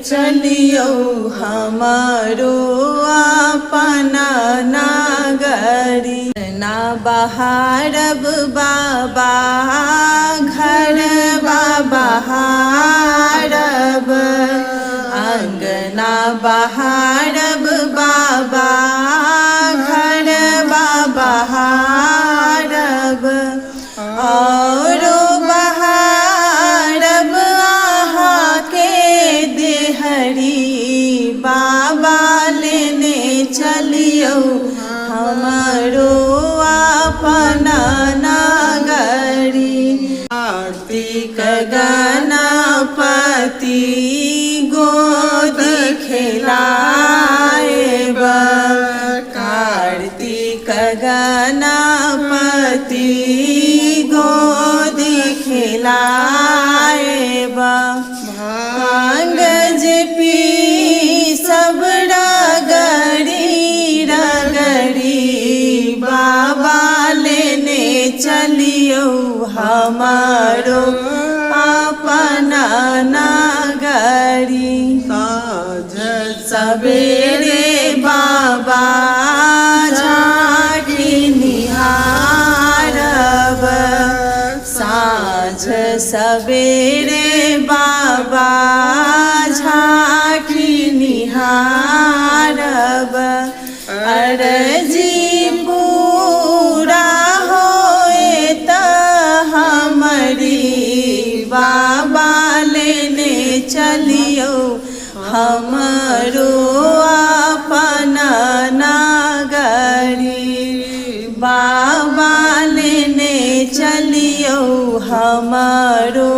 चलियो हमारो अपना नगरी ना बहारब बाबा घर बहारब अंगना बहारब बाबा घर बहारब और बहारब आहा के देहरी बाबा लेने चलियो हमारो अपना नगरी कार्तिक गणपति गोद खेलाएब कार्तिक गणपति गोद खेलाएब भांग पी सब रगड़ी रगड़ी बाबा लेने चलियो हमारो अपना नगरी साँझ सवेरे बाबा झाँकी निहारब साँझ सवेरे बाबा झाँकी निहारब अर्जी पूरा होए त हमारी बाबा लेने चलियो हमारो अपना नगरी बाबा लेने चलियो हमारो